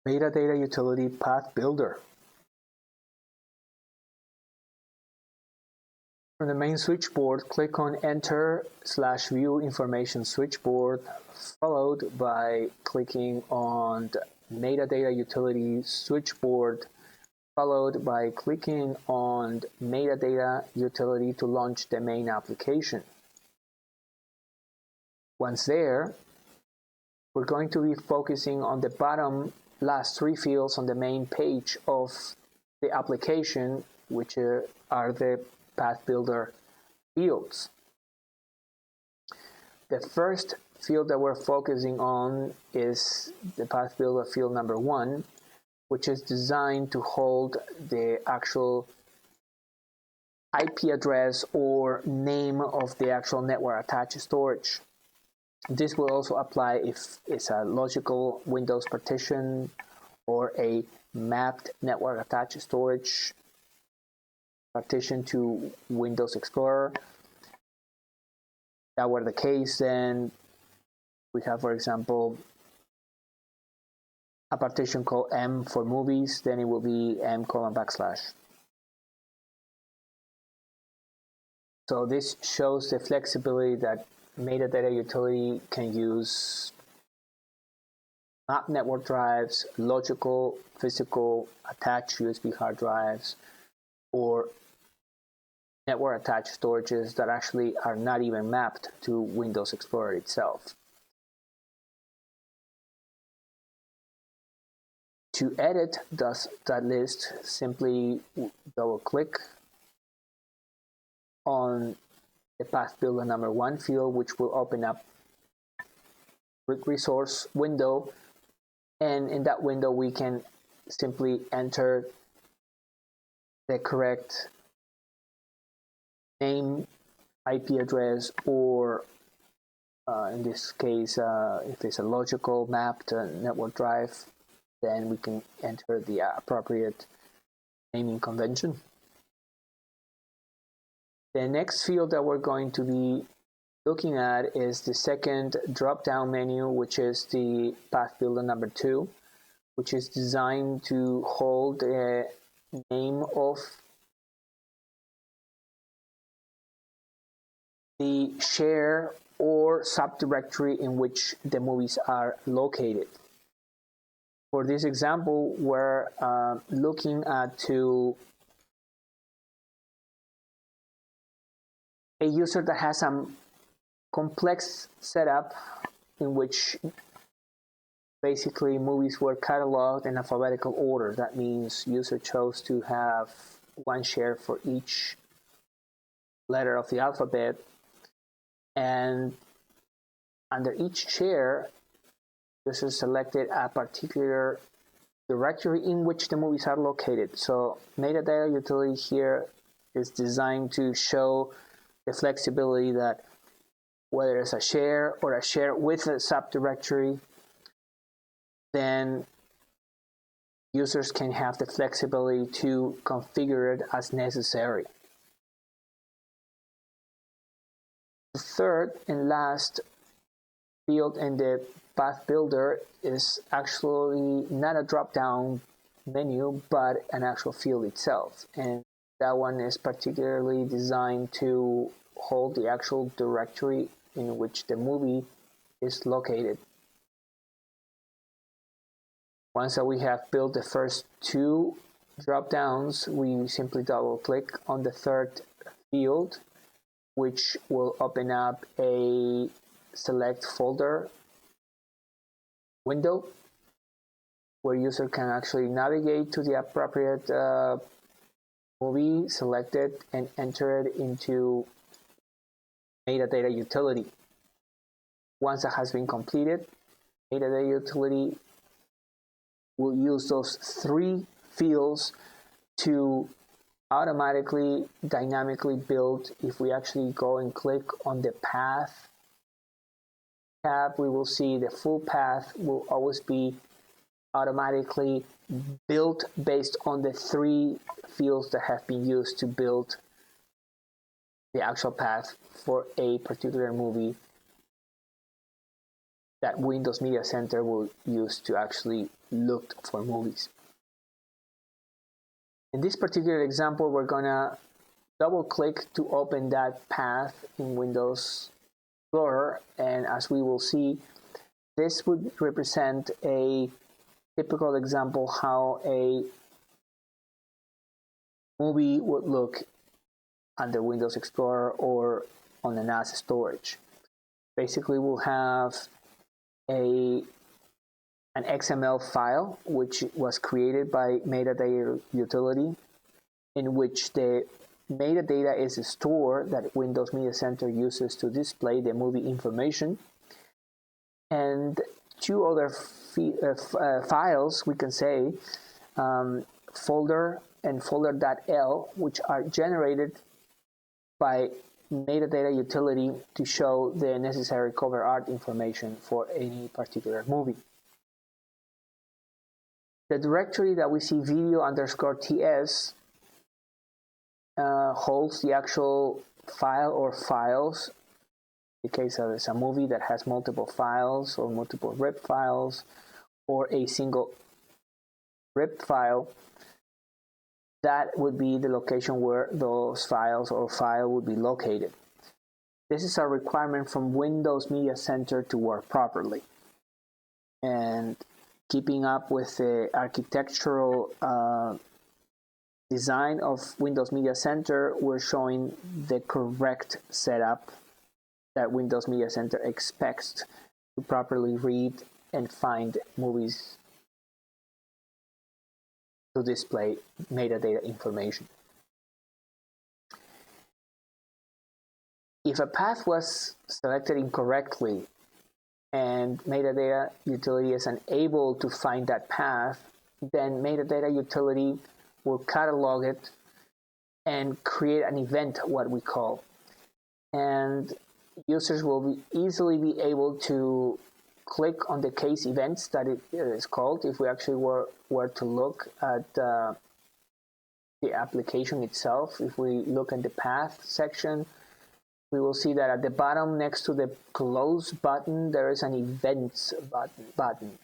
Metadata Utility Path Builder. From the main switchboard, click on Enter/View Information Switchboard, followed by clicking on the Metadata Utility Switchboard, followed by clicking on Metadata Utility to launch the main application. Once there, we're going to be focusing on the bottom last three fields on the main page of the application, which are the Path Builder fields. The first field that we're focusing on is the Path Builder field number 1, which is designed to hold the actual IP address or name of the actual network attached storage. This will also apply if it's a logical Windows partition or a mapped network attached storage partition to Windows Explorer. If that were the case, then we have, for example, a partition called M for movies, then it will be M:/. So this shows the flexibility that Metadata Utility can use map network drives, logical, physical, attached USB hard drives, or network attached storages that actually are not even mapped to Windows Explorer itself. To edit that list, simply double click on the Path Builder number 1 field, which will open up Quick Resource window, and in that window we can simply enter the correct name, IP address, or in this case, if it's a logical mapped network drive, then we can enter the appropriate naming convention. The next field that we're going to be looking at is the second drop-down menu, which is the Path Builder number 2, which is designed to hold the name of the share or subdirectory in which the movies are located. For this example, we're looking at a user that has some complex setup in which basically movies were cataloged in alphabetical order. That means user chose to have one share for each letter of the alphabet, and under each share, user selected a particular directory in which the movies are located. So Metadata Utility here is designed to show the flexibility that whether it's a share or a share with a subdirectory, then users can have the flexibility to configure it as necessary. The third and last field in the Path Builder is actually not a drop-down menu, but an actual field itself. And that one is particularly designed to hold the actual directory in which the movie is located. Once that we have built the first two drop-downs, we simply double-click on the third field, which will open up a select folder window where user can actually navigate to the appropriate movie, select it, and enter it into Metadata Utility. Once that has been completed, Metadata Utility will use those three fields to automatically, dynamically build. If we actually go and click on the path tab, we will see the full path will always be automatically built based on the three fields that have been used to build the actual path for a particular movie that Windows Media Center will use to actually look for movies. In this particular example, we're gonna double-click to open that path in Windows Explorer, and as we will see, this would represent a typical example how a movie would look under Windows Explorer or on the NAS storage. Basically, we'll have an XML file which was created by Metadata Utility, in which the metadata is a store that Windows Media Center uses to display the movie information, and two other files, we can say, folder and folder.l, which are generated by Metadata Utility to show the necessary cover art information for any particular movie. The directory that we see video_ts holds the actual file or files. In the case of it's a movie that has multiple files or multiple RIP files or a single RIP file, that would be the location where those files or file would be located. This is a requirement from Windows Media Center to work properly. And keeping up with the architectural design of Windows Media Center, we're showing the correct setup that Windows Media Center expects to properly read and find movies to display metadata information. If a path was selected incorrectly and Metadata Utility is unable to find that path, then Metadata Utility will catalog it and create an event, what we call. And users will easily be able to click on the case events that it is called. If we actually were to look at the application itself, if we look at the path section, we will see that at the bottom next to the close button, there is an events button.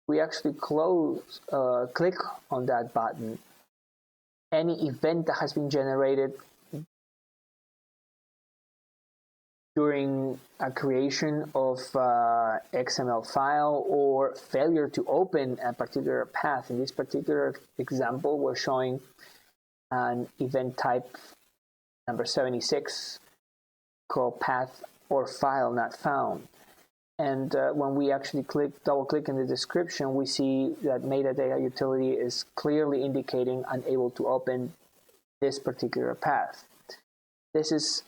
We actually click on that button. Any event that has been generated during a creation of XML file or failure to open a particular path. In this particular example, we're showing an event type number 76 called path or file not found. And when we actually double click in the description, we see that Metadata Utility is clearly indicating unable to open this particular path. This is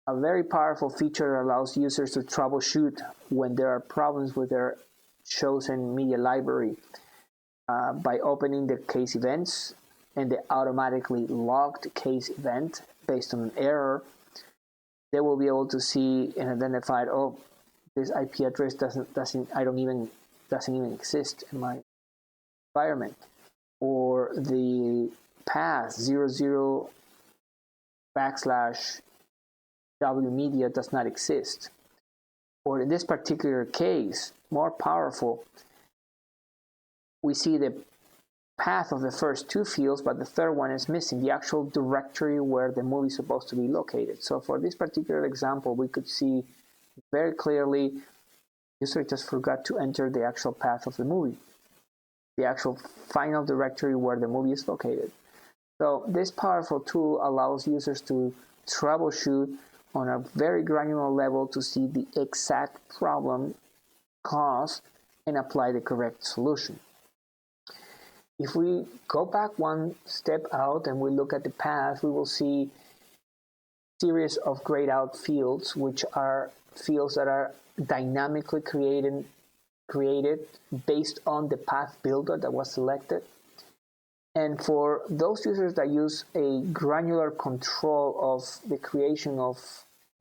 a very powerful feature that allows users to troubleshoot when there are problems with their chosen media library. By opening the case events and the automatically logged case event based on an error, they will be able to see and identify, oh, this IP address doesn't even exist in my environment, or the path 00 / W media does not exist. Or in this particular case, more powerful, we see the path of the first two fields, but the third one is missing, the actual directory where the movie is supposed to be located. So for this particular example, we could see very clearly the user just forgot to enter the actual path of the movie, the actual final directory where the movie is located. So this powerful tool allows users to troubleshoot on a very granular level to see the exact problem caused and apply the correct solution. If we go back one step out and we look at the path, we will see a series of grayed out fields, which are fields that are dynamically created based on the path builder that was selected. And for those users that use a granular control of the creation of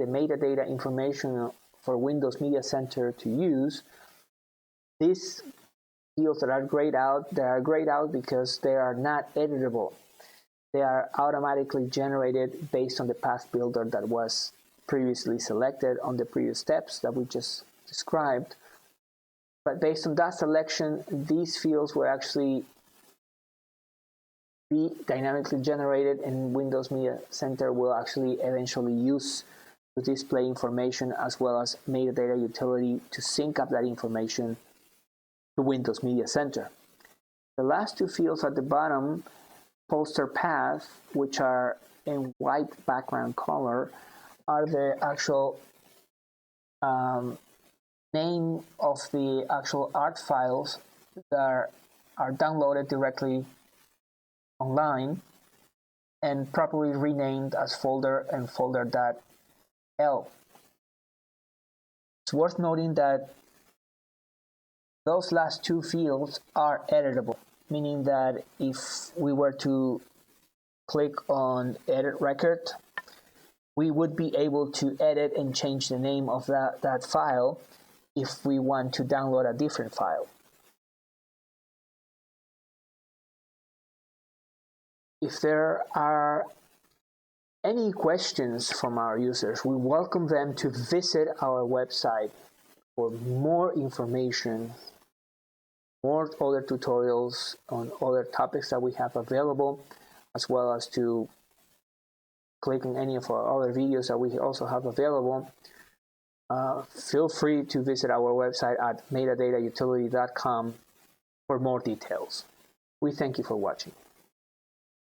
the metadata information for Windows Media Center to use, these fields that are grayed out, they are grayed out because they are not editable. They are automatically generated based on the path builder that was previously selected on the previous steps that we just described. But based on that selection, these fields will actually be dynamically generated, and Windows Media Center will actually eventually use to display information as well as Metadata Utility to sync up that information to Windows Media Center. The last two fields at the bottom, poster path, which are in white background color, are the actual name of the actual art files that are downloaded directly online and properly renamed as folder and folder.l. It's worth noting that those last two fields are editable, meaning that if we were to click on edit record, we would be able to edit and change the name of that file if we want to download a different file. If there are any questions from our users, we welcome them to visit our website for more information, more other tutorials on other topics that we have available, as well as to click on any of our other videos that we also have available. Feel free to visit our website at metadatautility.com for more details. We thank you for watching.